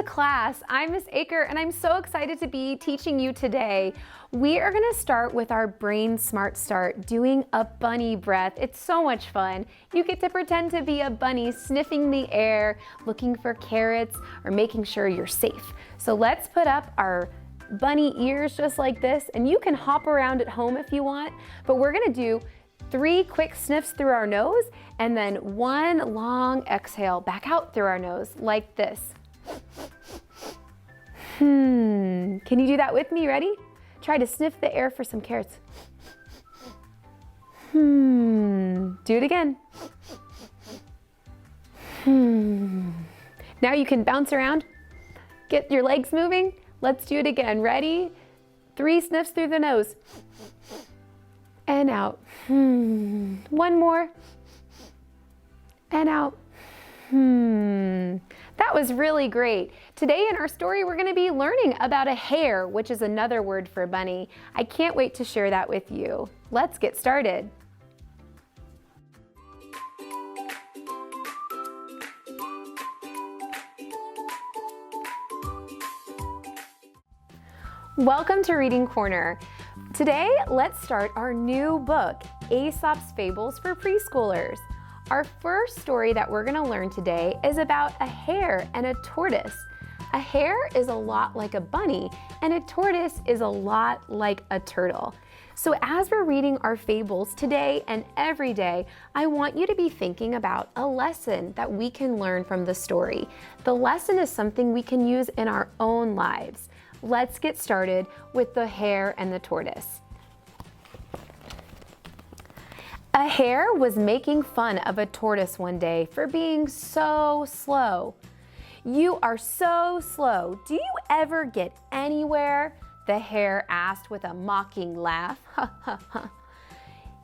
to class. I'm Miss Aker and I'm so excited to be teaching you today. We are going to start with our Brain Smart Start doing a bunny breath. It's so much fun. You get to pretend to be a bunny sniffing the air, looking for carrots, or making sure you're safe. So let's put up our bunny ears just like this, and you can hop around at home if you want, but we're going to do 3 quick sniffs through our nose and then 1 long exhale back out through our nose like this. Can you do that with me? Ready? Try to sniff the air for some carrots. Do it again. Now you can bounce around. Get your legs moving. Let's do it again. Ready? 3 sniffs through the nose. And out. 1 more. And out. That was really great. Today in our story, we're going to be learning about a hare, which is another word for bunny. I can't wait to share that with you. Let's get started. Welcome to Reading Corner. Today, let's start our new book, Aesop's Fables for Preschoolers. Our first story that we're going to learn today is about a hare and a tortoise. A hare is a lot like a bunny, and a tortoise is a lot like a turtle. So as we're reading our fables today and every day, I want you to be thinking about a lesson that we can learn from the story. The lesson is something we can use in our own lives. Let's get started with the hare and the tortoise. A hare was making fun of a tortoise one day for being so slow. "You are so slow. Do you ever get anywhere?" the hare asked with a mocking laugh.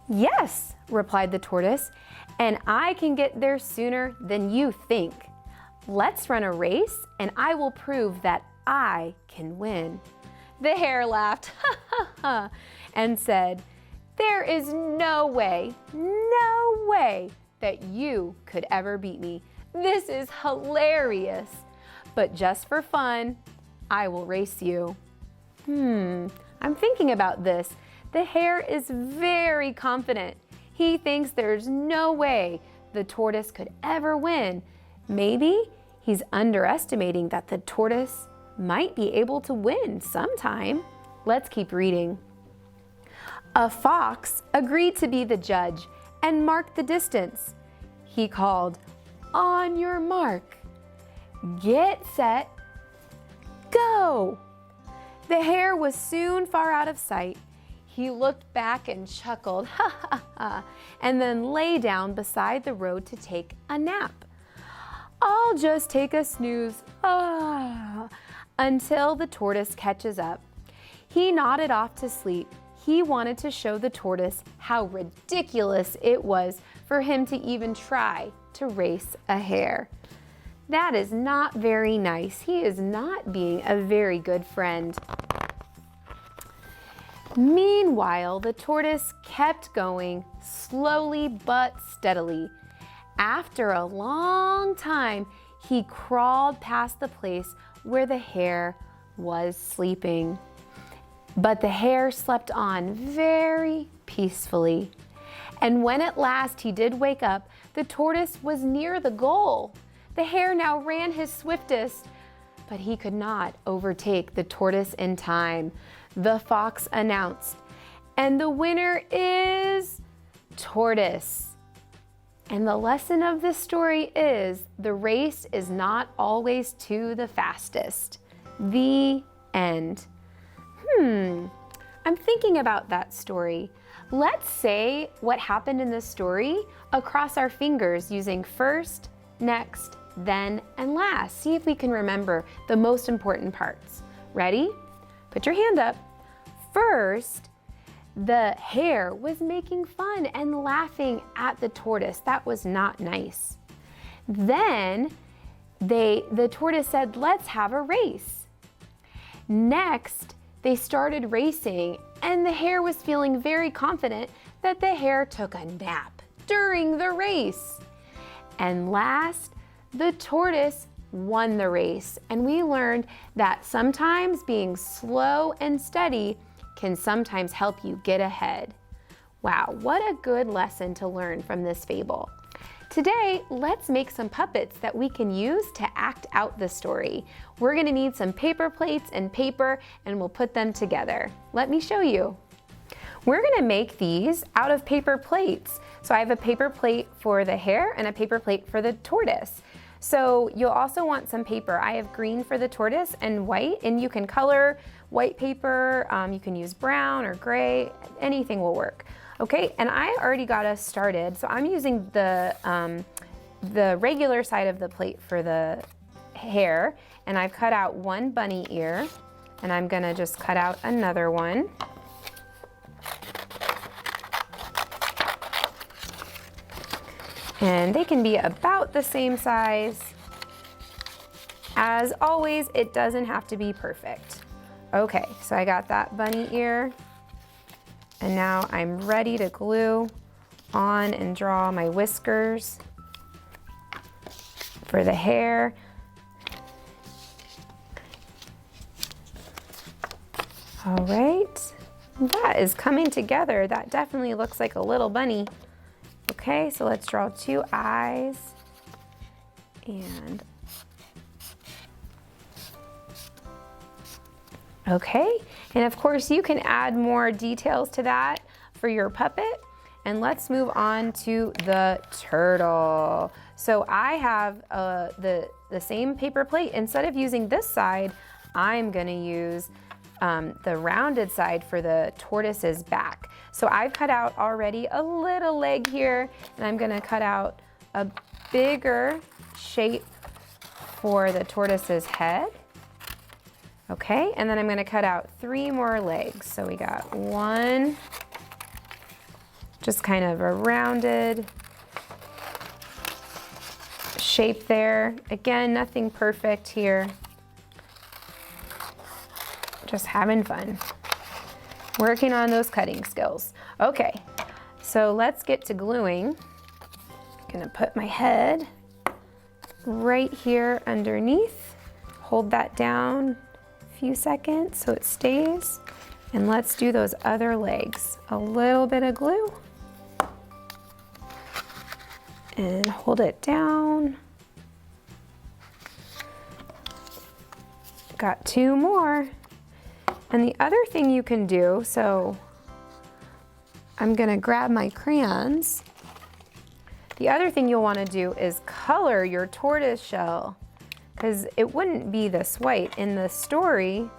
"Yes," replied the tortoise, "and I can get there sooner than you think. Let's run a race and I will prove that I can win." The hare laughed and said, "There is no way that you could ever beat me. This is hilarious. But just for fun, I will race you." I'm thinking about this. The hare is very confident. He thinks there's no way the tortoise could ever win. Maybe he's underestimating that the tortoise might be able to win sometime. Let's keep reading. A fox agreed to be the judge and mark the distance. He called, "On your mark, get set, go." The hare was soon far out of sight. He looked back and chuckled, and then lay down beside the road to take a nap. "I'll just take a snooze, until the tortoise catches up." He nodded off to sleep. He wanted to show the tortoise how ridiculous it was for him to even try to race a hare. That is not very nice. He is not being a very good friend. Meanwhile, the tortoise kept going slowly but steadily. After a long time, he crawled past the place where the hare was sleeping. But the hare slept on very peacefully. And when at last he did wake up, the tortoise was near the goal. The hare now ran his swiftest, but he could not overtake the tortoise in time. The fox announced, "And the winner is tortoise." And the lesson of this story is the race is not always to the fastest. The end. I'm thinking about that story. Let's say what happened in this story across our fingers using first, next, then, and last. See if we can remember the most important parts. Ready? Put your hand up. First, the hare was making fun and laughing at the tortoise. That was not nice. Then the tortoise said, "Let's have a race." Next, they started racing, and the hare was feeling very confident that the hare took a nap during the race. And last, the tortoise won the race, and we learned that sometimes being slow and steady can sometimes help you get ahead. Wow, what a good lesson to learn from this fable. Today, let's make some puppets that we can use to act out the story. We're gonna need some paper plates and paper, and we'll put them together. Let me show you. We're gonna make these out of paper plates. So I have a paper plate for the hare and a paper plate for the tortoise. So you'll also want some paper. I have green for the tortoise and white, and you can color white paper. You can use brown or gray, anything will work. Okay, and I already got us started. So I'm using the regular side of the plate for the hare, and I've cut out one bunny ear, and I'm gonna just cut out another one. And they can be about the same size. As always, it doesn't have to be perfect. Okay, so I got that bunny ear, and now I'm ready to glue on and draw my whiskers for the hair. All right, that is coming together. That definitely looks like a little bunny. Okay, so let's draw two eyes, and okay, and of course you can add more details to that for your puppet. And let's move on to the turtle. So I have the same paper plate. Instead of using this side, I'm gonna use the rounded side for the tortoise's back. So I've cut out already a little leg here, and I'm gonna cut out a bigger shape for the tortoise's head. Okay, and then I'm gonna cut out 3 more legs. So we got one, just kind of a rounded shape there. Again, nothing perfect here. Just having fun. Working on those cutting skills. Okay, so let's get to gluing. I'm gonna put my head right here underneath. Hold that down a few seconds so it stays. And let's do those other legs. A little bit of glue. And hold it down. Got 2 more. And the other thing you can do, so I'm gonna grab my crayons. The other thing you'll wanna do is color your tortoise shell, because it wouldn't be this white. In the story,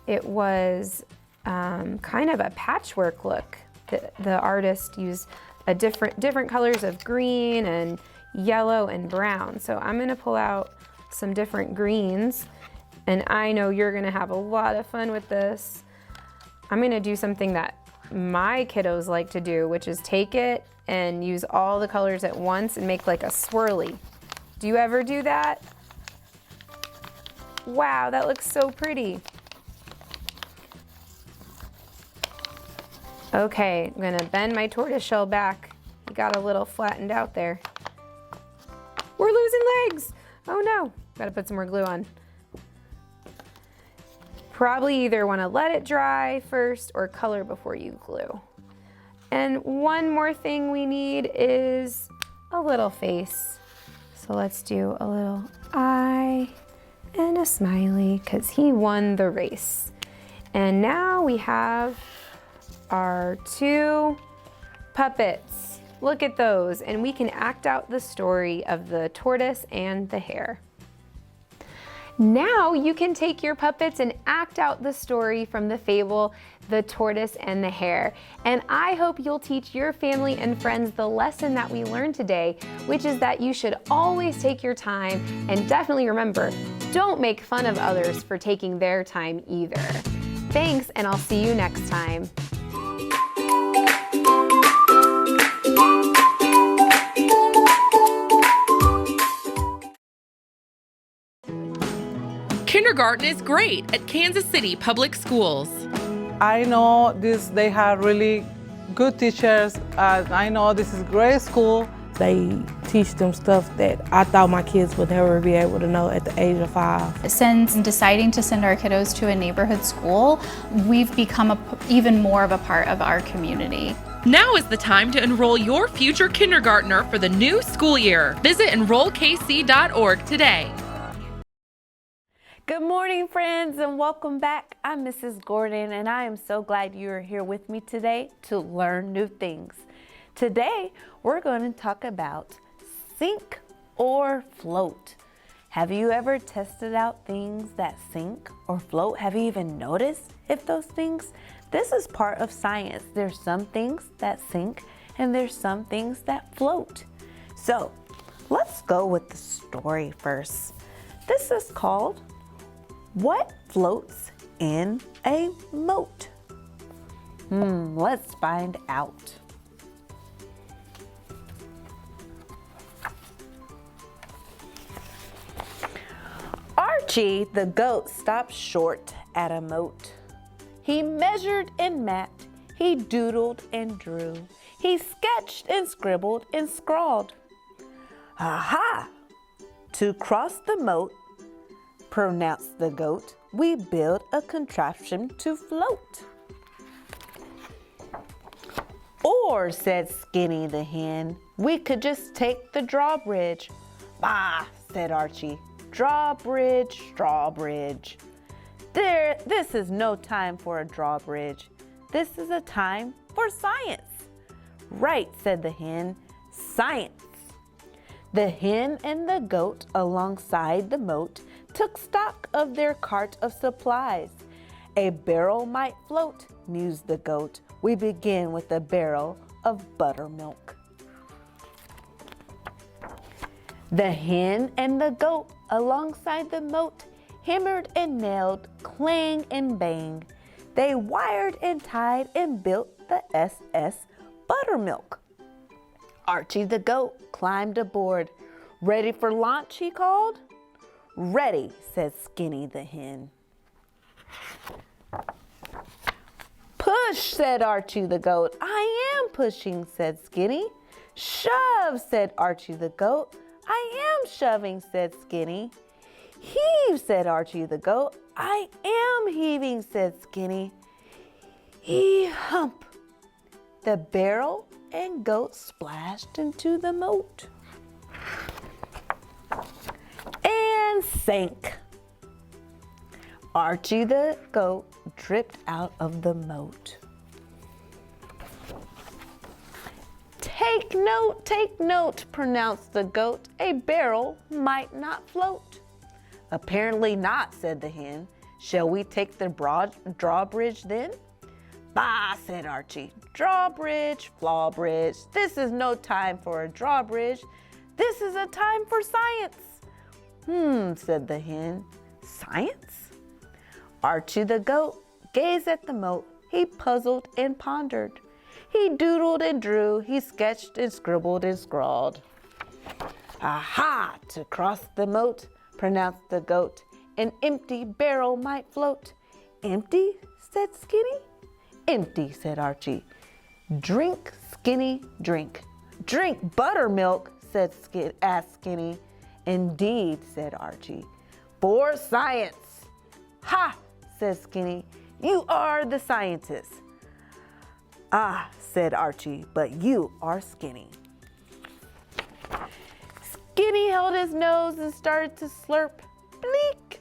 it was kind of a patchwork look. The artist used different colors of green and yellow and brown. So I'm gonna pull out some different greens, and I know you're gonna have a lot of fun with this. I'm gonna do something that my kiddos like to do, which is take it and use all the colors at once and make like a swirly. Do you ever do that? Wow, that looks so pretty. Okay, I'm gonna bend my tortoise shell back. It got a little flattened out there. We're losing legs. Oh no, gotta put some more glue on. Probably either wanna let it dry first or color before you glue. And one more thing we need is a little face. So let's do a little eye and a smiley, because he won the race. And now we have our 2 puppets. Look at those, and we can act out the story of the tortoise and the hare. Now you can take your puppets and act out the story from the fable, The Tortoise and the Hare. And I hope you'll teach your family and friends the lesson that we learned today, which is that you should always take your time, and definitely remember, don't make fun of others for taking their time either. Thanks, and I'll see you next time. Kindergarten is great at Kansas City Public Schools. I know they have really good teachers. I know this is a great school, They teach them stuff that I thought my kids would never be able to know at the age of 5. Since deciding to send our kiddos to a neighborhood school, we've become even more of a part of our community. Now is the time to enroll your future kindergartner for the new school year. Visit enrollkc.org today. Good morning, friends, and welcome back. I'm Mrs. Gordon, and I am so glad you are here with me today to learn new things. Today, we're going to talk about sink or float. Have you ever tested out things that sink or float? Have you even noticed if those things? This is part of science. There's some things that sink and there's some things that float. So let's go with the story first. This is called What Floats in a Moat? Let's find out. Archie the goat stopped short at a moat. He measured and mapped, he doodled and drew, he sketched and scribbled and scrawled. Aha! To cross the moat, pronounced the goat, we build a contraption to float. Or, said Skinny the hen, we could just take the drawbridge. Bah, said Archie. Drawbridge, drawbridge. This is no time for a drawbridge. This is a time for science. Right, said the hen, science. The hen and the goat alongside the moat took stock of their cart of supplies. A barrel might float, mused the goat. We begin with a barrel of buttermilk. The hen and the goat alongside the moat hammered and nailed, clang and bang. They wired and tied and built the SS Buttermilk. Archie the goat climbed aboard. Ready for launch, he called. Ready, said Skinny the hen. Push, said Archie the goat. I am pushing, said Skinny. Shove, said Archie the goat. I am shoving, said Skinny. Heave, said Archie the goat. I am heaving, said Skinny. Hump. The barrel and goat splashed into the moat and sank. Archie the goat dripped out of the moat. Take note, pronounced the goat. A barrel might not float. Apparently not, said the hen. Shall we take the drawbridge then? Bah, said Archie. Drawbridge, flawbridge. This is no time for a drawbridge. This is a time for science. Said the hen. Science? Archie the goat gazed at the moat. He puzzled and pondered. He doodled and drew. He sketched and scribbled and scrawled. Aha! To cross the moat, pronounced the goat, an empty barrel might float. Empty? Said Skinny. Empty, said Archie. Drink, Skinny, drink. Drink buttermilk, asked Skinny. Indeed, said Archie. For science. Ha, said Skinny. You are the scientist. Ah, said Archie, but you are Skinny. Skinny held his nose and started to slurp. Bleak.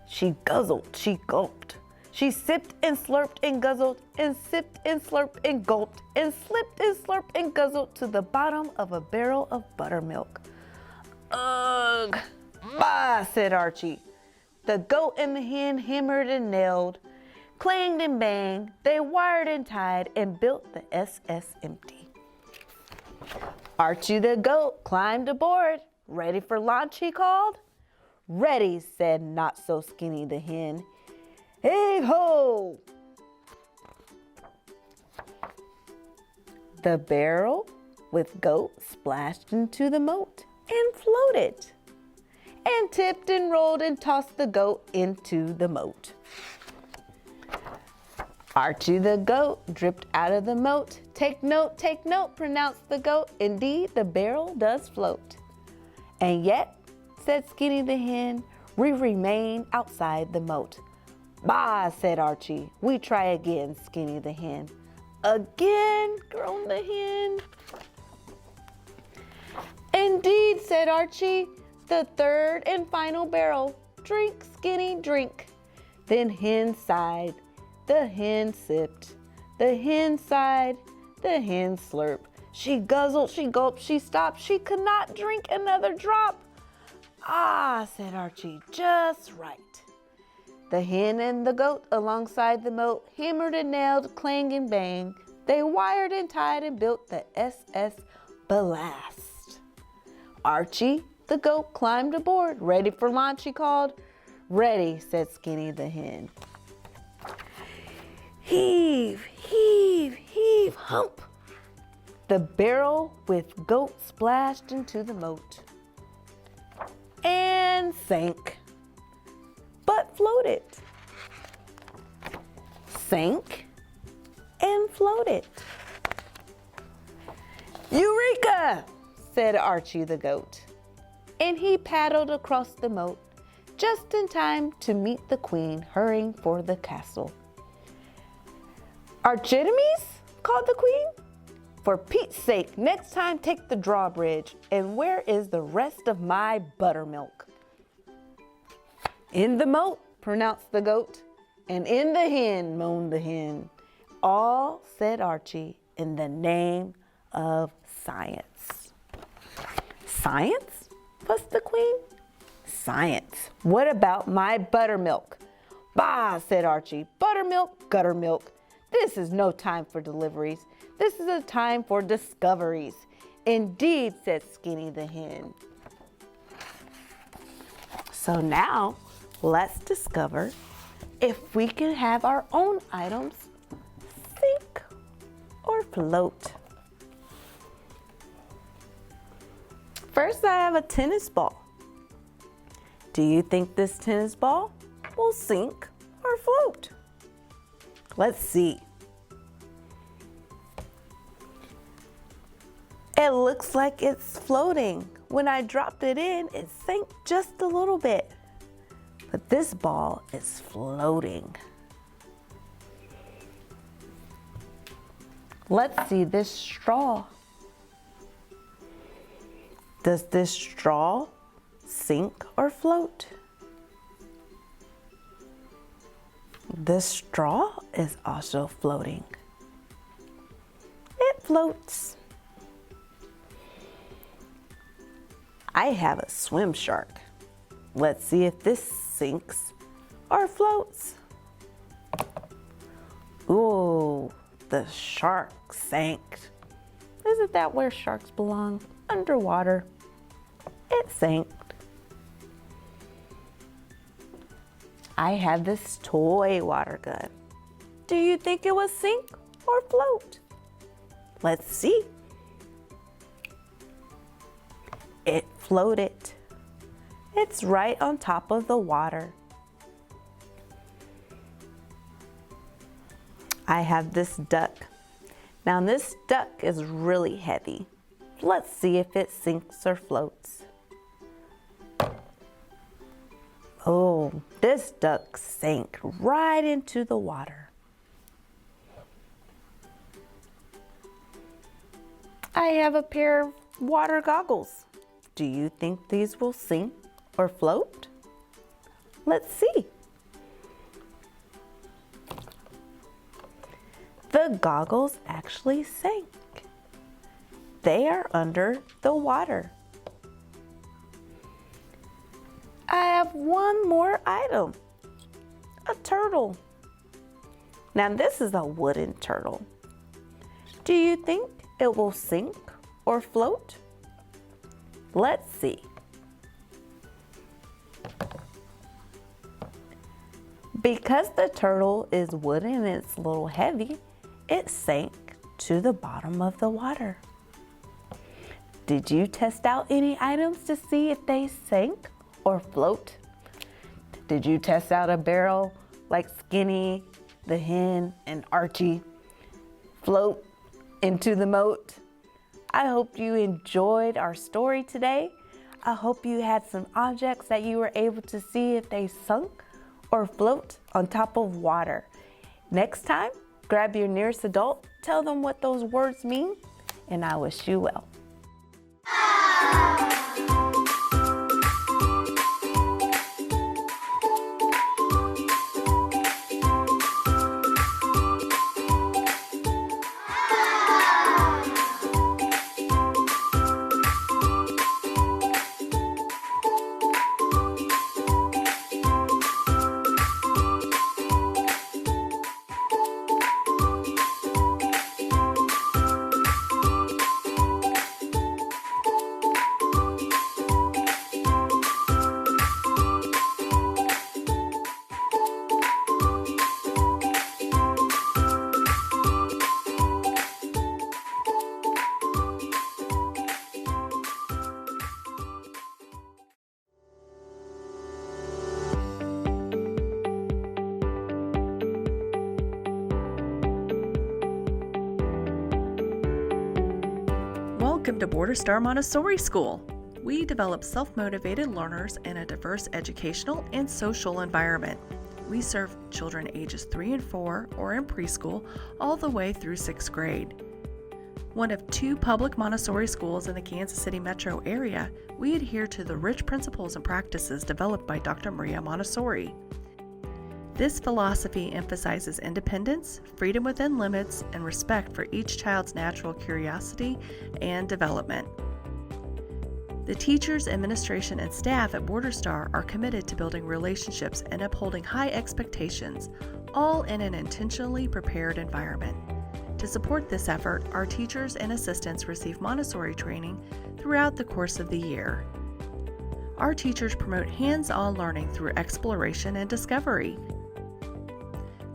She guzzled, she gulped. She sipped and slurped and guzzled and sipped and slurped and gulped and slipped and slurped and guzzled to the bottom of a barrel of buttermilk. Ugh! Bah, said Archie. The goat and the hen hammered and nailed, clanged and banged. They wired and tied and built the SS Empty. Archie the goat climbed aboard. Ready for launch, he called. Ready, said Not So Skinny the hen. Hey ho! The barrel with goat splashed into the moat and floated, and tipped and rolled and tossed the goat into the moat. Archie the goat dripped out of the moat. Take note, pronounced the goat. Indeed, the barrel does float. And yet, said Skinny the hen, we remain outside the moat. Bah, said Archie, we try again, Skinny the hen. Again, groaned the hen. Indeed, said Archie, the third and final barrel. Drink, Skinny, drink. Then hen sighed, the hen sipped. The hen sighed, the hen slurped. She guzzled, she gulped, she stopped. She could not drink another drop. Ah, said Archie, just right. The hen and the goat alongside the moat hammered and nailed, clang and bang. They wired and tied and built the SS Ballast. Archie, the goat, climbed aboard. Ready for launch, he called. Ready, said Skinny the hen. Heave, heave, heave, hump. The barrel with goat splashed into the moat and sank, but floated. Sank and floated. Eureka, said Archie the goat, and he paddled across the moat just in time to meet the queen hurrying for the castle. Archimedes, called the queen. For Pete's sake, next time take the drawbridge. And where is the rest of my buttermilk? In the moat, pronounced the goat. And in the hen, moaned the hen. All, said Archie, in the name of science. Science? fussed the queen. Science. What about my buttermilk? Bah, said Archie. Buttermilk, guttermilk. This is no time for deliveries. This is a time for discoveries. Indeed, said Skinny the hen. So now, let's discover if we can have our own items sink or float. First, I have a tennis ball. Do you think this tennis ball will sink or float? Let's see. It looks like it's floating. When I dropped it in, it sank just a little bit. But this ball is floating. Let's see this straw. Does this straw sink or float? This straw is also floating. It floats. I have a swim shark. Let's see if this sinks or floats. Ooh, the shark sank. Isn't that where sharks belong? Underwater. It sank. I have this toy water gun. Do you think it will sink or float? Let's see. It floated. It's right on top of the water. I have this duck. Now this duck is really heavy. Let's see if it sinks or floats. Oh, this duck sank right into the water. I have a pair of water goggles. Do you think these will sink or float? Let's see. The goggles actually sank. They are under the water. I have one more item, a turtle. Now this is a wooden turtle. Do you think it will sink or float? Let's see. Because the turtle is wooden and it's a little heavy, it sank to the bottom of the water. Did you test out any items to see if they sank or float? Did you test out a barrel like Skinny the hen, and Archie float into the moat. I hope you enjoyed our story today. I hope you had some objects that you were able to see if they sunk or float on top of water. Next time, grab your nearest adult, tell them what those words mean, and I wish you well. Welcome to Border Star Montessori School. We develop self-motivated learners in a diverse educational and social environment. We serve children ages 3 and 4 or in preschool all the way through 6th grade. One of 2 public Montessori schools in the Kansas City metro area, we adhere to the rich principles and practices developed by Dr. Maria Montessori. This philosophy emphasizes independence, freedom within limits, and respect for each child's natural curiosity and development. The teachers, administration, and staff at Border Star are committed to building relationships and upholding high expectations, all in an intentionally prepared environment. To support this effort, our teachers and assistants receive Montessori training throughout the course of the year. Our teachers promote hands-on learning through exploration and discovery.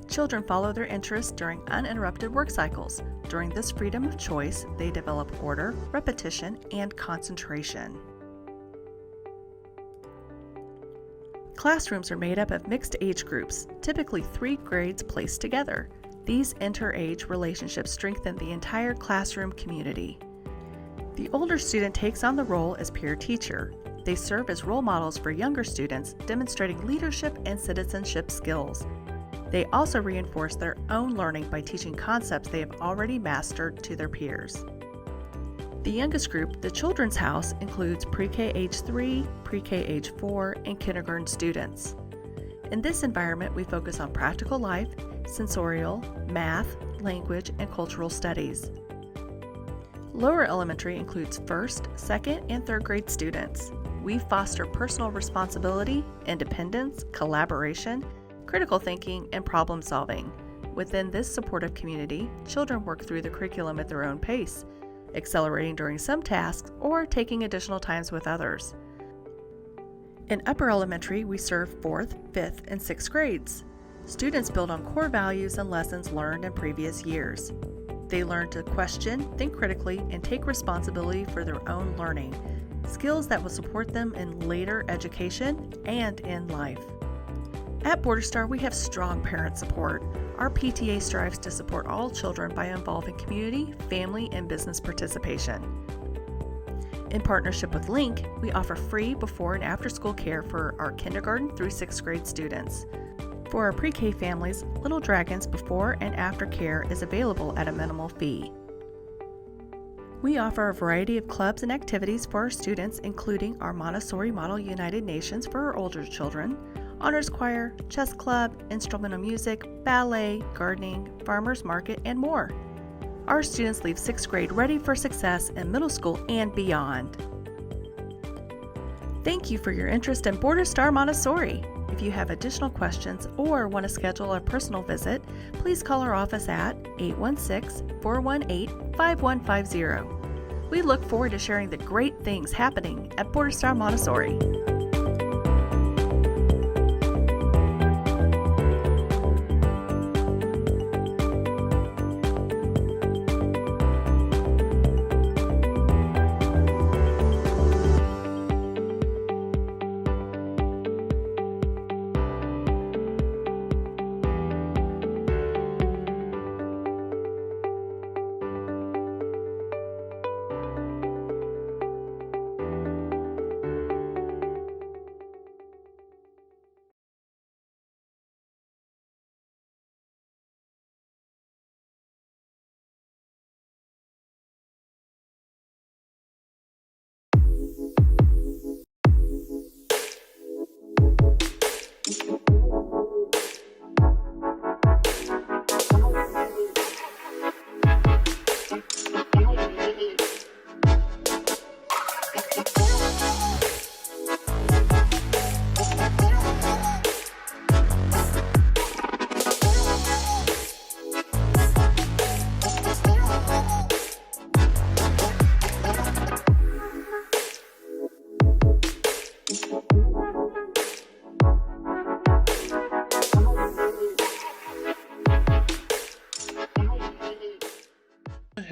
Children follow their interests during uninterrupted work cycles. During this freedom of choice, they develop order, repetition, and concentration. Classrooms are made up of mixed age groups, typically 3 grades placed together. These inter-age relationships strengthen the entire classroom community. The older student takes on the role as peer teacher. They serve as role models for younger students, demonstrating leadership and citizenship skills. They also reinforce their own learning by teaching concepts they have already mastered to their peers. The youngest group, the Children's House, includes pre-K age 3, pre-K age 4, and kindergarten students. In this environment, we focus on practical life, sensorial, math, language, and cultural studies. Lower elementary includes 1st, 2nd, and 3rd grade students. We foster personal responsibility, independence, collaboration, critical thinking, and problem solving. Within this supportive community, children work through the curriculum at their own pace, accelerating during some tasks or taking additional times with others. In upper elementary, we serve 4th, 5th, and 6th grades. Students build on core values and lessons learned in previous years. They learn to question, think critically, and take responsibility for their own learning, skills that will support them in later education and in life. At Border Star, we have strong parent support. Our PTA strives to support all children by involving community, family, and business participation. In partnership with Link, we offer free before and after school care for our kindergarten through 6th grade students. For our pre-K families, Little Dragons before and after care is available at a minimal fee. We offer a variety of clubs and activities for our students, including our Montessori Model United Nations for our older children, honors choir, chess club, instrumental music, ballet, gardening, farmers market, and more. Our students leave 6th grade ready for success in middle school and beyond. Thank you for your interest in Border Star Montessori. If you have additional questions or want to schedule a personal visit, please call our office at 816-418-5150. We look forward to sharing the great things happening at Border Star Montessori.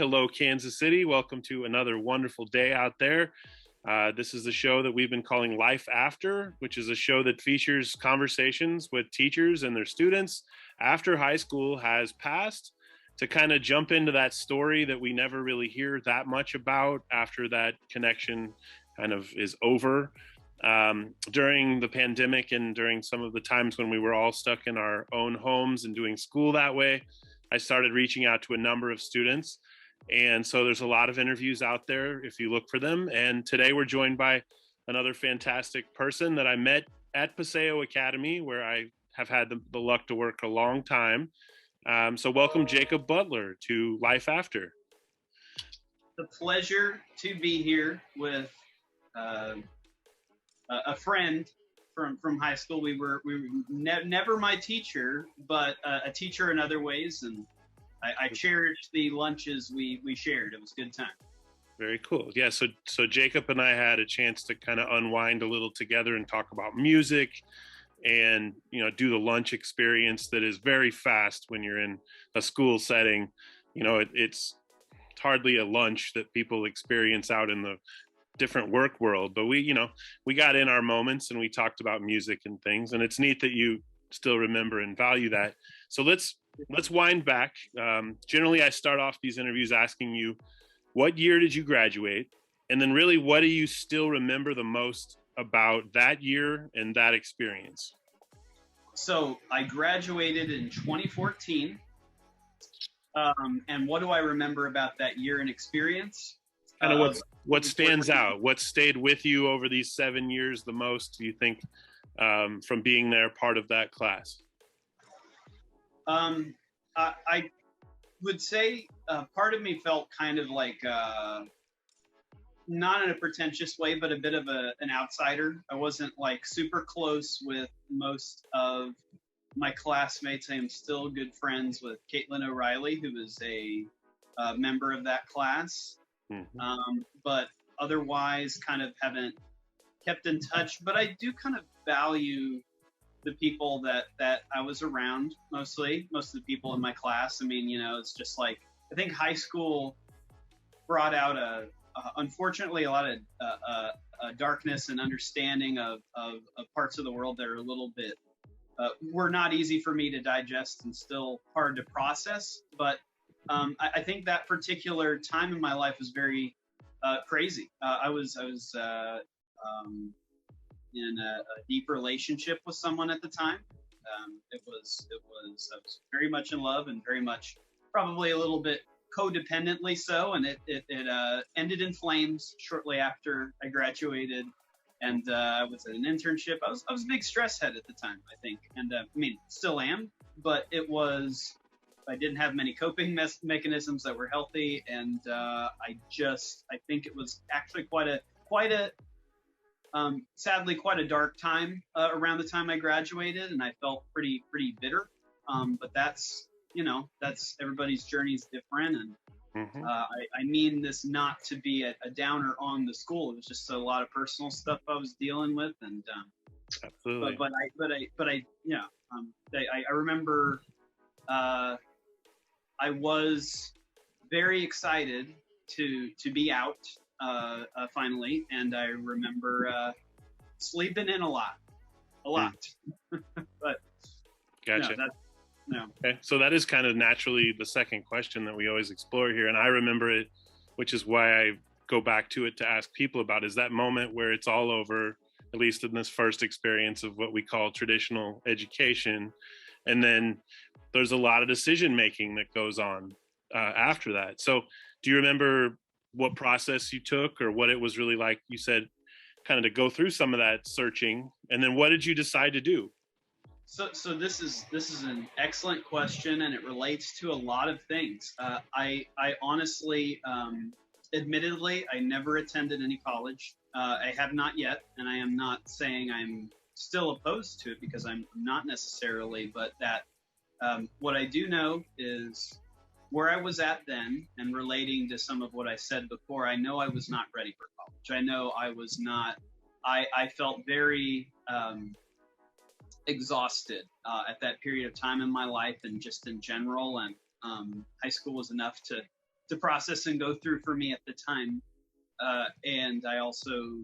Hello, Kansas City. Welcome to another wonderful day out there. This is the show that we've been calling Life After, which is a show that features conversations with teachers and their students after high school has passed, to kind of jump into that story that we never really hear that much about after that connection kind of is over. During the pandemic and during some of the times when we were all stuck in our own homes and doing school that way, I started reaching out to a number of students. And so there's a lot of interviews out there if you look for them. And today we're joined by another fantastic person that I met at Paseo Academy, where I have had the luck to work a long time. So welcome Jacob Butler to Life After. The pleasure to be here with a friend from high school. We were never my teacher, but a teacher in other ways, and I cherished the lunches we shared. It was a good time. Very cool. Yeah, so Jacob and I had a chance to kind of unwind a little together and talk about music and, you know, do the lunch experience that is very fast when you're in a school setting. You know, it's hardly a lunch that people experience out in the different work world, but we got in our moments and we talked about music and things, and it's neat that you still remember and value that. So let's wind back. Generally I start off these interviews asking you, what year did you graduate? And then really, what do you still remember the most about that year and that experience? So I graduated in 2014. And what do I remember about that year and experience? Kind of what stands out? What stayed with you over these 7 years the most, do you think, from being there, part of that class? I would say part of me felt kind of like, not in a pretentious way, but a bit of an outsider. I wasn't like super close with most of my classmates. I am still good friends with Caitlin O'Reilly, who is a member of that class. Mm-hmm. But otherwise kind of haven't kept in touch. But I do kind of value the people that I was around, most of the people in my class. I mean, you know, it's just like, I think high school brought out unfortunately, a lot of darkness and understanding of parts of the world that are a little bit, were not easy for me to digest and still hard to process. But I think that particular time in my life was very crazy. I was in a deep relationship with someone at the time. I was very much in love and very much probably a little bit codependently so, and it ended in flames shortly after I graduated. And I was at an internship. I was a big stress head at the time, I think, and I mean, still am. But I didn't have many coping mechanisms that were healthy, and I think it was actually sadly quite a dark time around the time I graduated, and I felt pretty bitter. But that's everybody's journey is different, and mm-hmm. I mean this not to be a downer on the school. It was just a lot of personal stuff I was dealing with, and absolutely. I remember I was very excited to be out finally, and I remember sleeping in a lot. But gotcha. No. Okay, so that is kind of naturally the second question that we always explore here, and I remember it, which is why I go back to it to ask people about, is that moment where it's all over, at least in this first experience of what we call traditional education, and then there's a lot of decision making that goes on after that. So do you remember what process you took, or what it was really like? You said kind of to go through some of that searching, and then what did you decide to do? So this is an excellent question, and it relates to a lot of things. I honestly, admittedly, I never attended any college. I have not yet, and I am not saying I'm still opposed to it, because I'm not necessarily, but that what I do know is where I was at then, and relating to some of what I said before, I know I was not ready for college. I know I was not, I felt very exhausted at that period of time in my life, and just in general, and high school was enough to to process and go through for me at the time. And I also,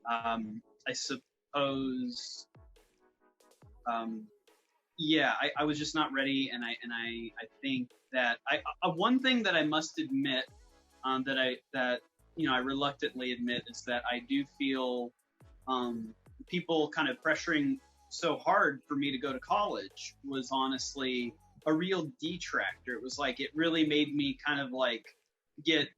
I suppose, I was just not ready. And I think that one thing that I must admit, that I reluctantly admit, is that I do feel people kind of pressuring so hard for me to go to college was honestly a real detractor. It was like, it really made me kind of like get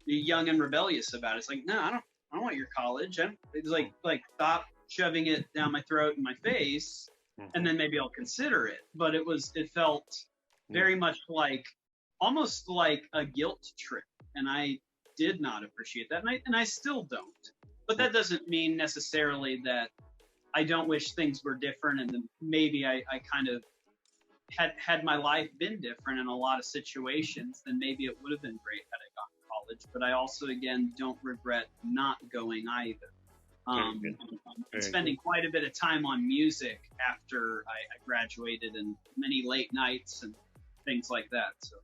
young and rebellious about it. It's like, no, I don't want your college. It's like stop shoving it down my throat and my face, and then maybe I'll consider it. But it felt very much like, almost like a guilt trip, and I did not appreciate that, and I still don't. But that doesn't mean necessarily that I don't wish things were different, and then maybe I kind of had my life been different in a lot of situations, then maybe it would have been great had I gone to college. But I also, again, don't regret not going either. Spending quite a bit of time on music after I graduated, and many late nights and things like that. So.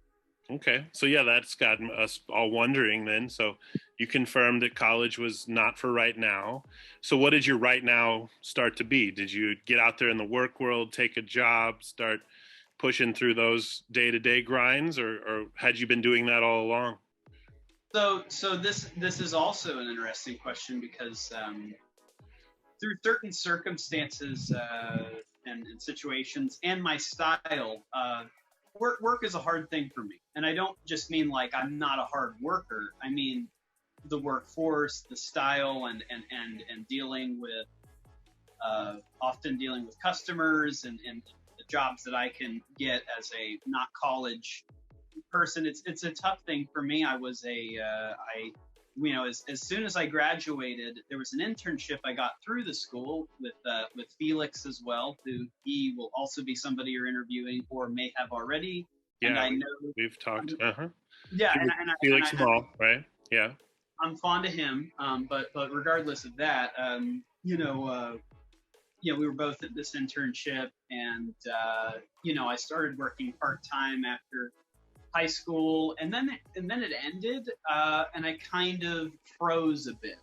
Okay. So yeah, that's got us all wondering then. So you confirmed that college was not for right now. So what did your right now start to be? Did you get out there in the work world, take a job, start pushing through those day-to-day grinds, or had you been doing that all along? So this is also an interesting question, because through certain circumstances and situations and my style, work is a hard thing for me. And I don't just mean like I'm not a hard worker. I mean the workforce, the style, and dealing with often dealing with customers, and the jobs that I can get as a not college person. It's a tough thing for me. I was as soon as I graduated, there was an internship I got through the school with Felix as well, who he will also be somebody you're interviewing or may have already. Yeah, and I know we've talked. Yeah, Felix Mall, right? Yeah. I'm fond of him, but regardless of that, we were both at this internship, and I started working part-time after high school, and then it ended, and I kind of froze a bit.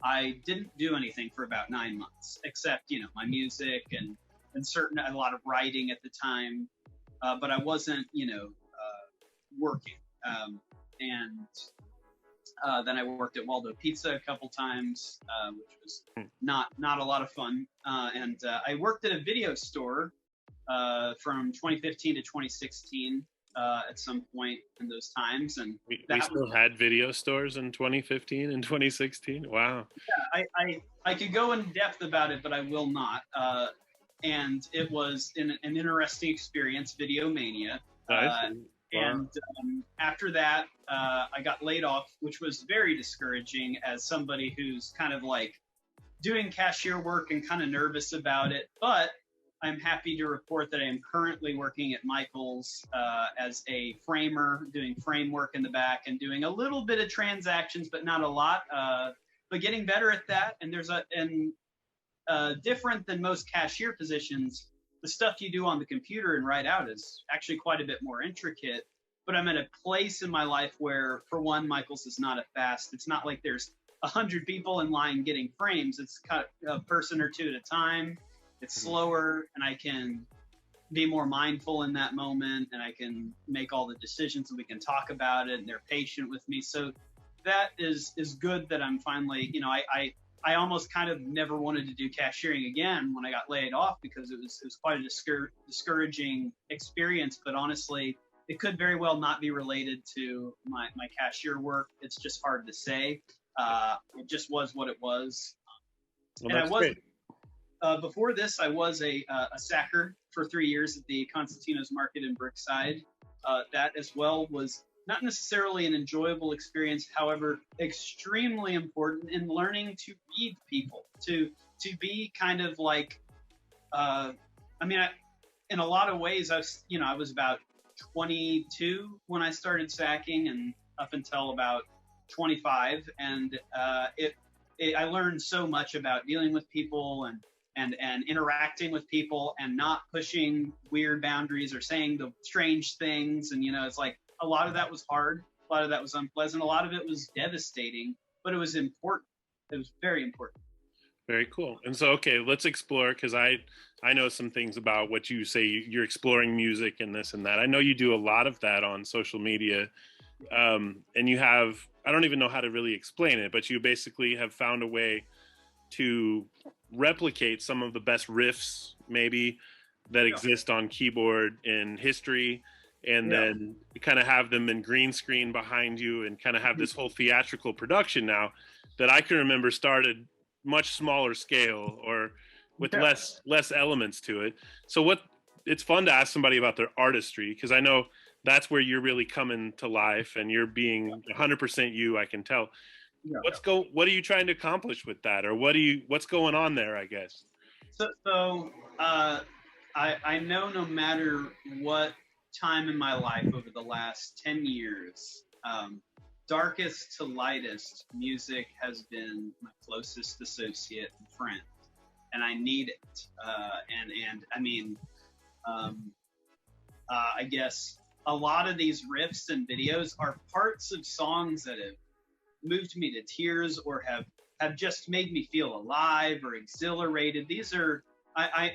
I didn't do anything for about 9 months, except my music and a lot of writing at the time, but I wasn't working. Then I worked at Waldo Pizza a couple times, which was not a lot of fun, and I worked at a video store from 2015 to 2016 at some point in those times. And we still had video stores in 2015 and 2016. Wow. Yeah, I could go in depth about it, but I will not. And it was an interesting experience, Video Mania. Wow. And after that, I got laid off, which was very discouraging as somebody who's kind of like doing cashier work and kind of nervous about it. But I'm happy to report that I am currently working at Michael's as a framer, doing framework in the back and doing a little bit of transactions, but not a lot, but getting better at that. And there's different than most cashier positions, the stuff you do on the computer and write out is actually quite a bit more intricate. But I'm at a place in my life where, for one, Michael's is not it's not like there's 100 people in line getting frames. It's cut a person or two at a time. It's slower, and I can be more mindful in that moment, and I can make all the decisions, and we can talk about it, and they're patient with me. So that is good that I'm finally, I almost kind of never wanted to do cashiering again when I got laid off, because it was quite a discouraging experience. But honestly, it could very well not be related to my cashier work. It's just hard to say. It just was what it was. Well, and I was great. Before this, I was a sacker for 3 years at the Constantino's Market in Brookside. That as well was not necessarily an enjoyable experience, however, extremely important in learning to read people, to be kind of like, in a lot of ways, I was about 22 when I started sacking, and up until about 25, and I learned so much about dealing with people and interacting with people and not pushing weird boundaries or saying the strange things. And, it's like a lot of that was hard, a lot of that was unpleasant, a lot of it was devastating, but it was important. It was very important. Very cool. And so, okay, let's explore, because I know some things about what you say. You're exploring music and this and that. I know you do a lot of that on social media. And you have, I don't even know how to really explain it, but you basically have found a way to replicate some of the best riffs maybe that exist on keyboard in history, and then kind of have them in green screen behind you, and kind of have this whole theatrical production now that I can remember started much smaller scale, or with less elements to it. So it's fun to ask somebody about their artistry, because I know that's where you're really coming to life and you're being 100% you, I can tell. What are you trying to accomplish with that, or what's going on there, I guess? So I know no matter what time in my life over the last 10 years, darkest to lightest, music has been my closest associate and friend, and I need it. And I mean, I guess a lot of these riffs and videos are parts of songs that have moved me to tears, or have just made me feel alive or exhilarated. These are, I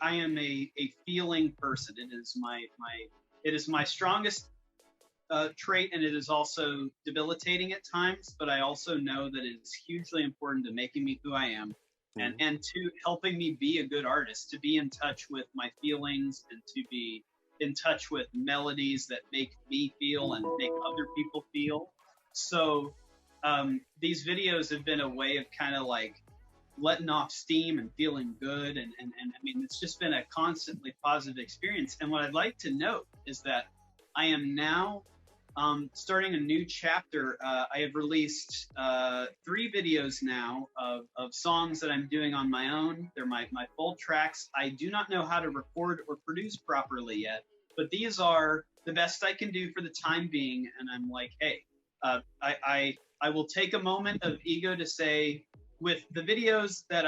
am a feeling person. It is my strongest trait, and it is also debilitating at times, but I also know that it's hugely important to making me who I am, and to helping me be a good artist, to be in touch with my feelings, and to be in touch with melodies that make me feel and make other people feel. So these videos have been a way of kind of like letting off steam and feeling good, and I mean, it's just been a constantly positive experience. And what I'd like to note is that I am now starting a new chapter. I have released 3 videos now of songs that I'm doing on my own. They're my full tracks. I do not know how to record or produce properly yet, but these are the best I can do for the time being. And I'm like, hey, I will take a moment of ego to say, with the videos that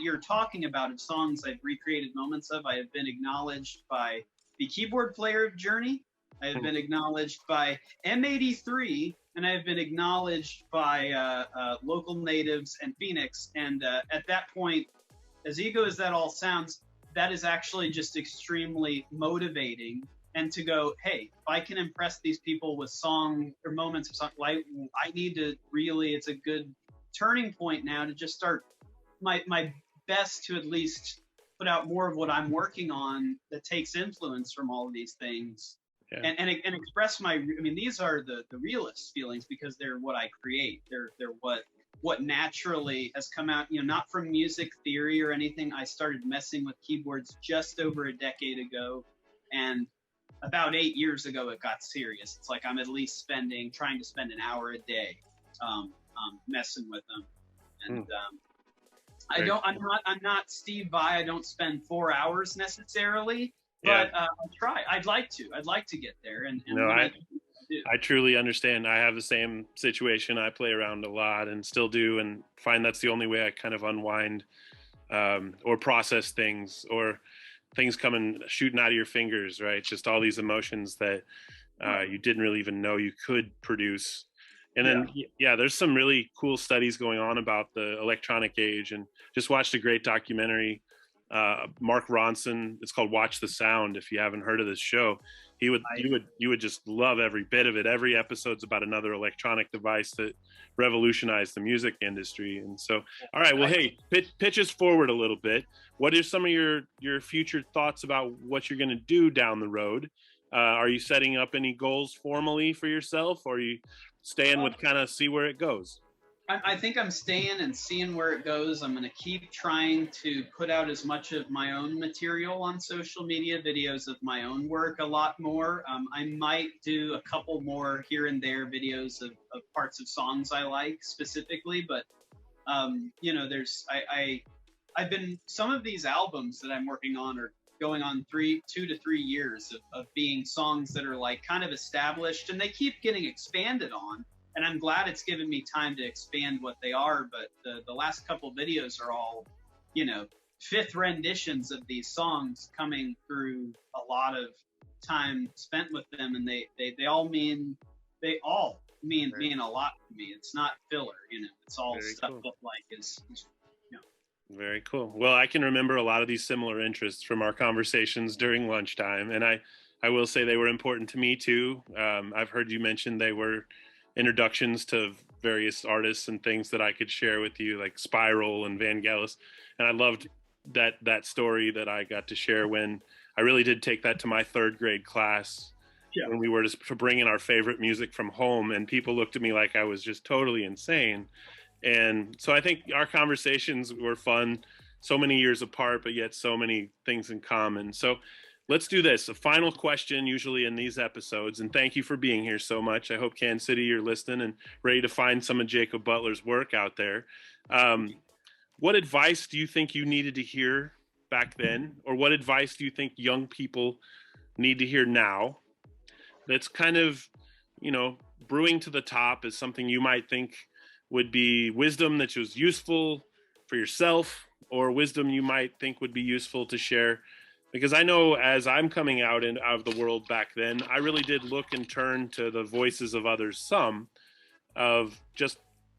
you're talking about, of songs I've recreated moments of, I have been acknowledged by the keyboard player of Journey. I have been acknowledged by M83, and I have been acknowledged by local natives and Phoenix. And at that point, as ego as that all sounds, that is actually just extremely motivating. And to go, hey, if I can impress these people with song or moments of song, like, I need to really, it's a good turning point now to just start my best to at least put out more of what I'm working on that takes influence from all of these things. And express I mean, these are the realest feelings, because they're what I create. They're what naturally has come out, not from music theory or anything. I started messing with keyboards just over a decade ago, and about 8 years ago it got serious. It's like I'm at least trying to spend an hour a day messing with them. And I'm not Steve Vai. I don't spend 4 hours necessarily. But I'll try. I'd like to get there. And no, I truly understand. I have the same situation. I play around a lot and still do, and find that's the only way I kind of unwind or process things, or things coming shooting out of your fingers, right? Just all these emotions that you didn't really even know you could produce. And then, there's some really cool studies going on about the electronic age, and just watched a great documentary. Mark Ronson, it's called Watch the Sound. If you haven't heard of this show, you would just love every bit of it. Every episode's about another electronic device that revolutionized the music industry. And so, all right, well, hey, pitch us forward a little bit. What are some of your future thoughts about what you're going to do down the road? Are you setting up any goals formally for yourself, or are you staying with kind of see where it goes? I think I'm staying and seeing where it goes. I'm going to keep trying to put out as much of my own material on social media, videos of my own work a lot more. I might do a couple more here and there videos of parts of songs I like specifically, but I've been, some of these albums that I'm working on are going on 2 to 3 years of being songs that are like kind of established, and they keep getting expanded on. And I'm glad it's given me time to expand what they are. But the last couple videos are all, 5th renditions of these songs coming through a lot of time spent with them, and they all mean mean a lot to me. It's not filler, it's all Very stuff cool. that like is Very cool. Well, I can remember a lot of these similar interests from our conversations during lunchtime, and I will say they were important to me too. I've heard you mention they were introductions to various artists and things that I could share with you, like Spiral and Vangelis, and I loved that story that I got to share when I really did take that to my third grade class. Yeah. When we were just bringing our favorite music from home, and people looked at me like I was just totally insane. And so I think our conversations were fun, so many years apart, but yet so many things in common. So let's do this. A final question, usually in these episodes. And thank you for being here so much. I hope Kansas City, you're listening and ready to find some of Jacob Butler's work out there. What advice do you think you needed to hear back then? Or what advice do you think young people need to hear now? That's kind of, brewing to the top is something you might think would be wisdom that was useful for yourself, or wisdom you might think would be useful to share. Because I know as I'm coming out of the world back then, I really did look and turn to the voices of others, some of just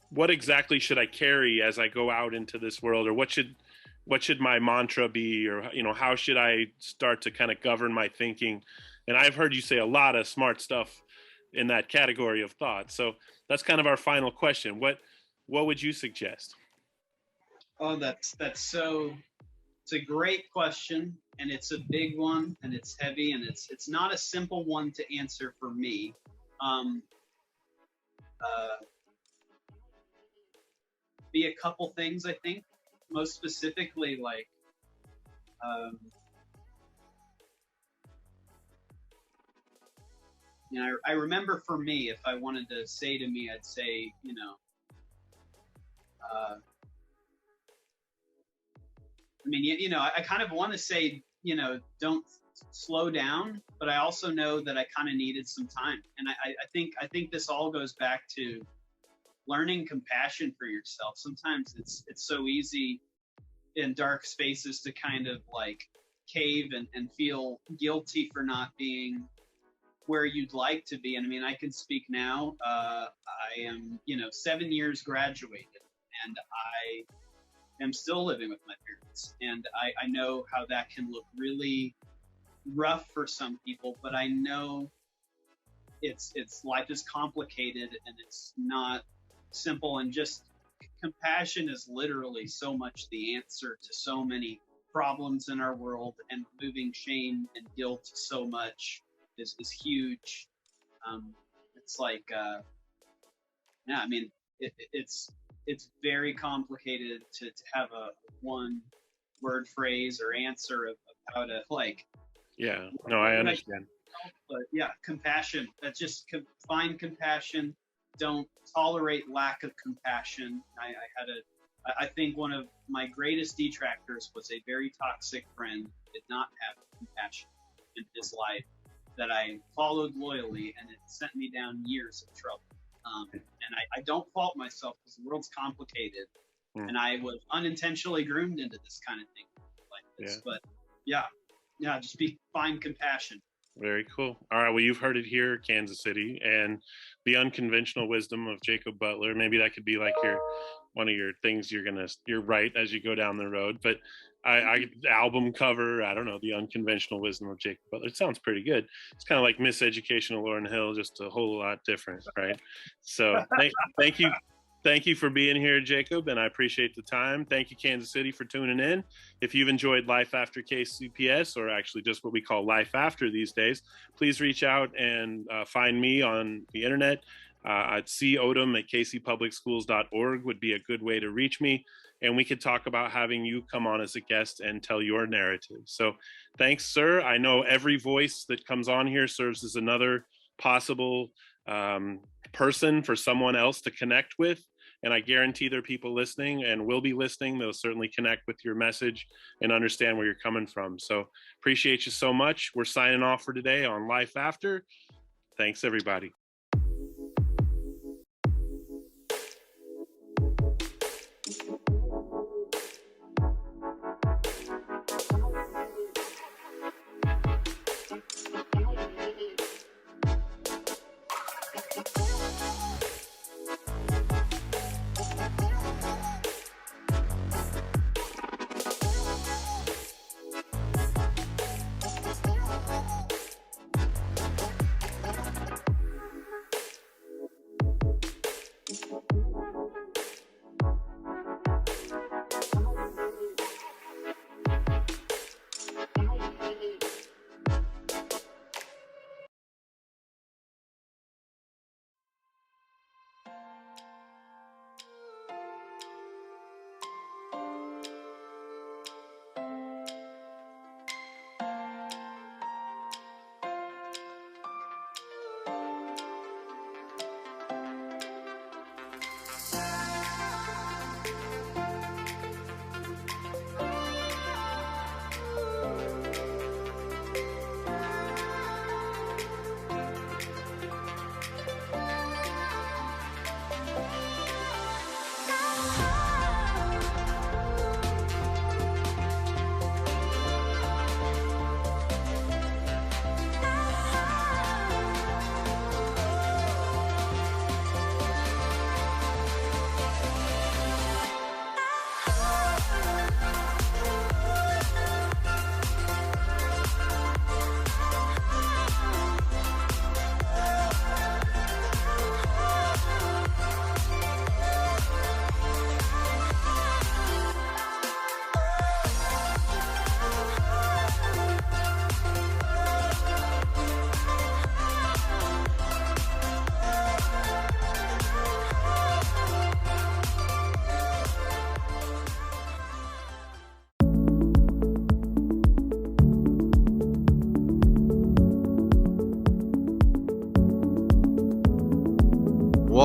what exactly should I carry as I go out into this world, or what should my mantra be, or how should I start to kind of govern my thinking. And I've heard you say a lot of smart stuff in that category of thought. So that's kind of our final question. What would you suggest? Oh, that's so. It's a great question, and it's a big one, and it's heavy, and it's not a simple one to answer for me. Be a couple things, I think. Most specifically, like I remember for me, if I wanted to say to me, I'd say, I kind of want to say, don't slow down, but I also know that I kind of needed some time. And I think this all goes back to learning compassion for yourself. Sometimes it's so easy in dark spaces to kind of like cave and feel guilty for not being where you'd like to be. And I can speak now. I am, 7 years graduated, and I am still living with my parents. And I know how that can look really rough for some people, but I know it's life is complicated and it's not simple. And just compassion is literally so much the answer to so many problems in our world, and removing shame and guilt so much is huge. It's like, it's very complicated to have a one word phrase or answer of how to Yeah, no, I understand. But yeah, compassion. That's just find compassion. Don't tolerate lack of compassion. I think one of my greatest detractors was a very toxic friend who did not have compassion in his life that I followed loyally, and it sent me down years of trouble. And I don't fault myself, because the world's complicated, and I was unintentionally groomed into this kind of thing like this. Yeah. But just find compassion. Very cool. All right. Well, you've heard it here, Kansas City, and the unconventional wisdom of Jacob Butler. Maybe that could be like one of your things you're right as you go down the road. But album cover, I don't know, the unconventional wisdom of Jacob Butler. It sounds pretty good. It's kind of like Miseducational Lauryn Hill, just a whole lot different, right? So thank you for being here, Jacob, and I appreciate the time. Thank you, Kansas City, for tuning in. If you've enjoyed Life After KCPS, or actually just what we call Life After these days, please reach out and find me on the internet. At codom@kcpublicschools.org would be a good way to reach me, and we could talk about having you come on as a guest and tell your narrative. So thanks, sir. I know every voice that comes on here serves as another possible person for someone else to connect with. And I guarantee there are people listening and will be listening. They'll certainly connect with your message and understand where you're coming from. So appreciate you so much. We're signing off for today on Life After. Thanks, everybody.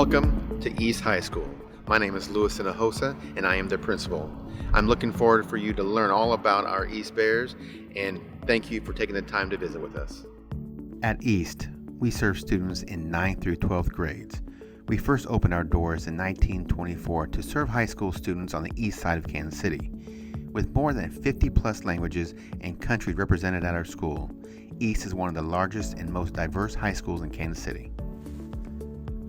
Welcome to East High School. My name is Louis Sinahosa, and I am the principal. I'm looking forward for you to learn all about our East Bears, and thank you for taking the time to visit with us. At East, we serve students in 9th through 12th grades. We first opened our doors in 1924 to serve high school students on the east side of Kansas City. With more than 50 plus languages and countries represented at our school, East is one of the largest and most diverse high schools in Kansas City.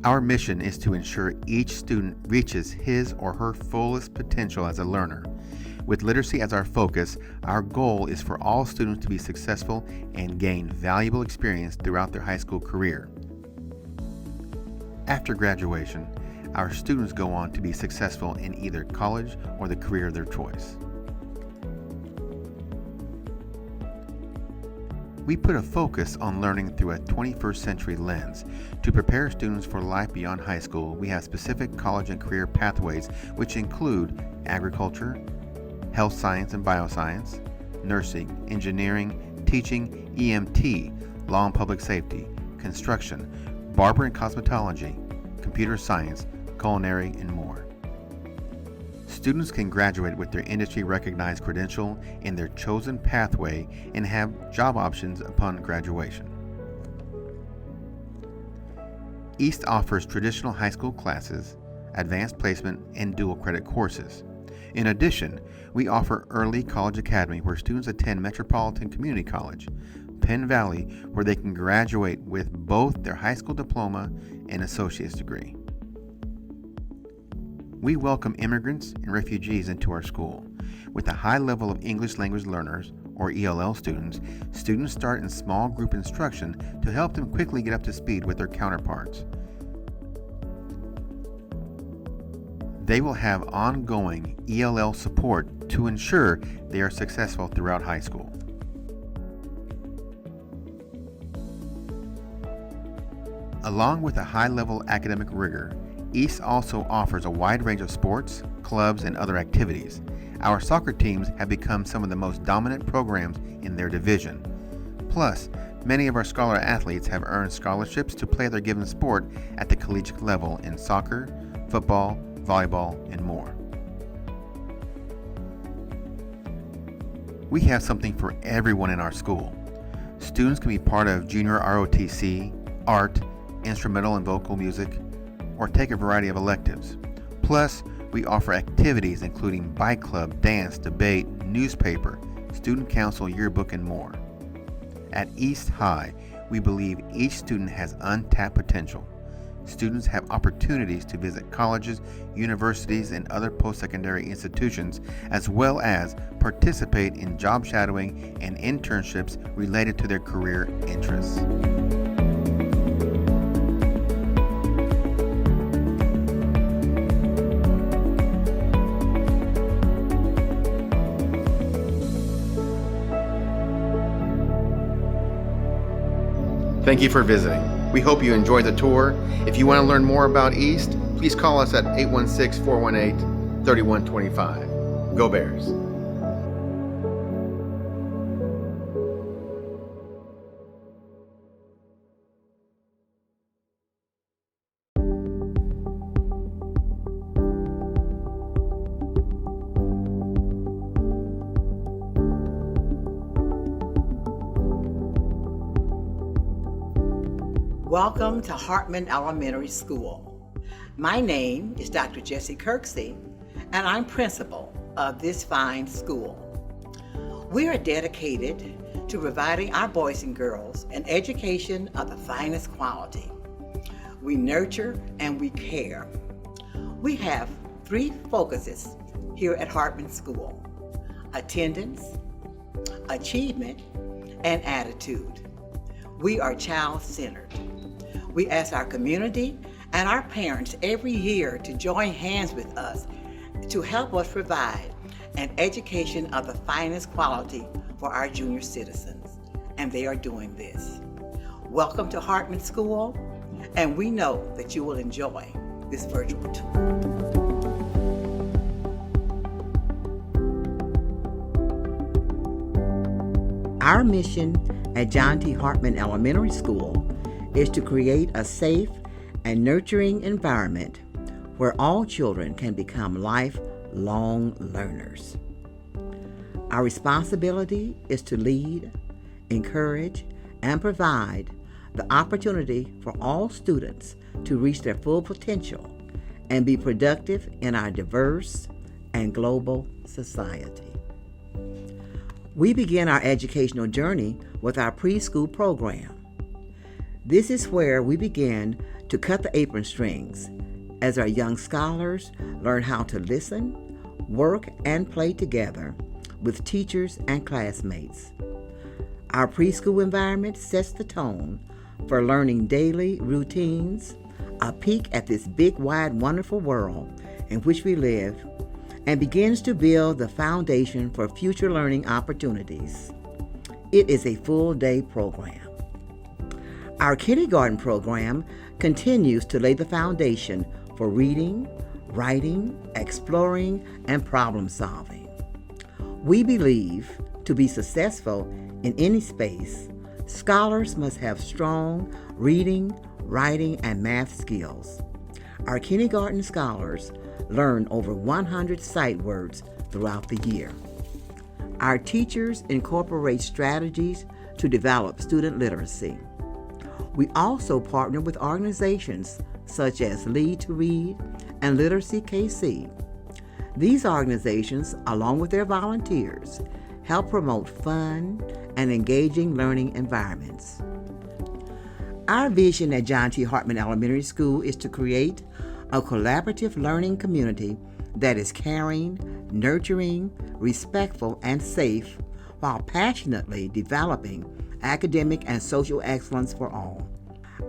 Our mission is to ensure each student reaches his or her fullest potential as a learner. With literacy as our focus, our goal is for all students to be successful and gain valuable experience throughout their high school career. After graduation, our students go on to be successful in either college or the career of their choice. We put a focus on learning through a 21st century lens. To prepare students for life beyond high school, we have specific college and career pathways which include agriculture, health science and bioscience, nursing, engineering, teaching, EMT, law and public safety, construction, barber and cosmetology, computer science, culinary, and more. Students can graduate with their industry-recognized credential in their chosen pathway and have job options upon graduation. East offers traditional high school classes, advanced placement, and dual credit courses. In addition, we offer Early College Academy where students attend Metropolitan Community College, Penn Valley, where they can graduate with both their high school diploma and associate's degree. We welcome immigrants and refugees into our school. With a high level of English language learners, or ELL students start in small group instruction to help them quickly get up to speed with their counterparts. They will have ongoing ELL support to ensure they are successful throughout high school. Along with a high-level academic rigor, East also offers a wide range of sports, clubs, and other activities. Our soccer teams have become some of the most dominant programs in their division. Plus, many of our scholar athletes have earned scholarships to play their given sport at the collegiate level in soccer, football, volleyball, and more. We have something for everyone in our school. Students can be part of junior ROTC, art, instrumental and vocal music, or take a variety of electives. Plus, we offer activities including bike club, dance, debate, newspaper, student council, yearbook, and more. At East High, we believe each student has untapped potential. Students have opportunities to visit colleges, universities, and other post-secondary institutions, as well as participate in job shadowing and internships related to their career interests. Thank you for visiting. We hope you enjoyed the tour. If you want to learn more about East, please call us at 816-418-3125. Go Bears. Welcome to Hartman Elementary School. My name is Dr. Jessie Kirksey, and I'm principal of this fine school. We are dedicated to providing our boys and girls an education of the finest quality. We nurture and we care. We have 3 focuses here at Hartman School: attendance, achievement, and attitude. We are child-centered. We ask our community and our parents every year to join hands with us to help us provide an education of the finest quality for our junior citizens, and they are doing this. Welcome to Hartman School, and we know that you will enjoy this virtual tour. Our mission at John T. Hartman Elementary School is to create a safe and nurturing environment where all children can become lifelong learners. Our responsibility is to lead, encourage, and provide the opportunity for all students to reach their full potential and be productive in our diverse and global society. We begin our educational journey with our preschool program. This is where we begin to cut the apron strings as our young scholars learn how to listen, work, and play together with teachers and classmates. Our preschool environment sets the tone for learning daily routines, a peek at this big, wide, wonderful world in which we live, and begins to build the foundation for future learning opportunities. It is a full-day program. Our kindergarten program continues to lay the foundation for reading, writing, exploring, and problem solving. We believe to be successful in any space, scholars must have strong reading, writing, and math skills. Our kindergarten scholars learn over 100 sight words throughout the year. Our teachers incorporate strategies to develop student literacy. We also partner with organizations such as Lead to Read and Literacy KC. These organizations, along with their volunteers, help promote fun and engaging learning environments. Our vision at John T. Hartman Elementary School is to create a collaborative learning community that is caring, nurturing, respectful, and safe, while passionately developing academic and social excellence for all.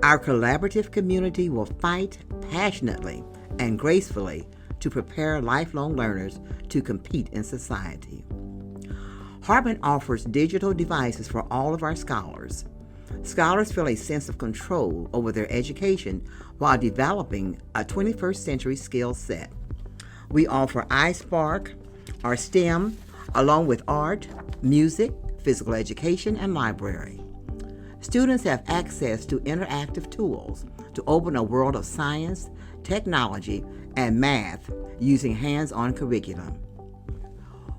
Our collaborative community will fight passionately and gracefully to prepare lifelong learners to compete in society. Hartman offers digital devices for all of our scholars. Scholars feel a sense of control over their education while developing a 21st century skill set. We offer iSpark, or STEM, along with art, music, physical education, and library. Students have access to interactive tools to open a world of science, technology, and math using hands-on curriculum.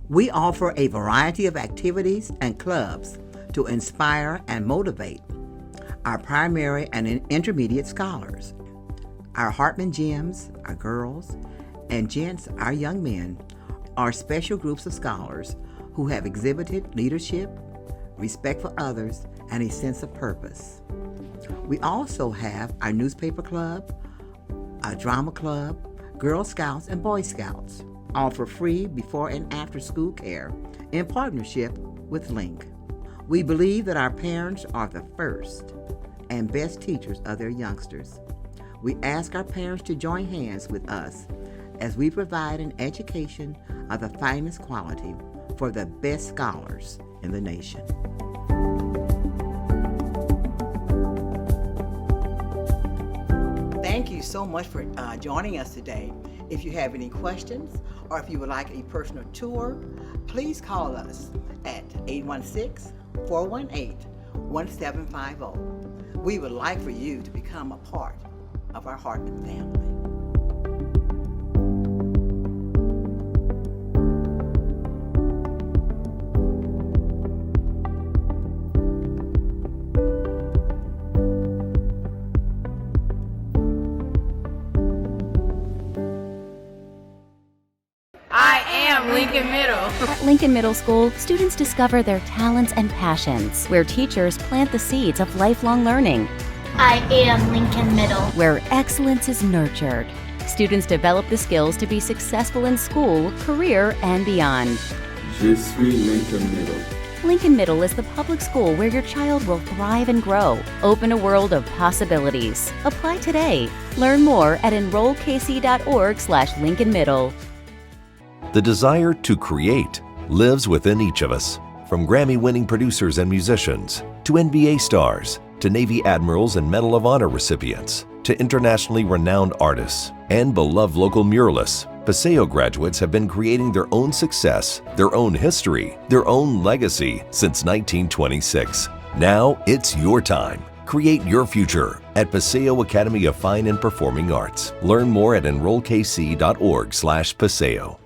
We offer a variety of activities and clubs to inspire and motivate our primary and intermediate scholars. Our Hartman Gems, our girls, and gents, our young men, are special groups of scholars who have exhibited leadership, respect for others, and a sense of purpose. We also have our newspaper club, our drama club, Girl Scouts, and Boy Scouts, all for free before and after school care in partnership with Link. We believe that our parents are the first and best teachers of their youngsters. We ask our parents to join hands with us as we provide an education of the finest quality for the best scholars in the nation. Thank you so much for joining us today. If you have any questions or if you would like a personal tour, please call us at 816-418-1750. We would like for you to become a part of our Hartman family. At Lincoln Middle School, students discover their talents and passions, where teachers plant the seeds of lifelong learning. I am Lincoln Middle, where excellence is nurtured. Students develop the skills to be successful in school, career, and beyond. Je suis Lincoln Middle. Lincoln Middle is the public school where your child will thrive and grow. Open a world of possibilities. Apply today. Learn more at enrollkc.org/Lincoln Middle. The desire to create lives within each of us. From Grammy-winning producers and musicians, to NBA stars, to Navy admirals and Medal of Honor recipients, to internationally renowned artists, and beloved local muralists, Paseo graduates have been creating their own success, their own history, their own legacy since 1926. Now it's your time. Create your future at Paseo Academy of Fine and Performing Arts. Learn more at enrollkc.org/Paseo.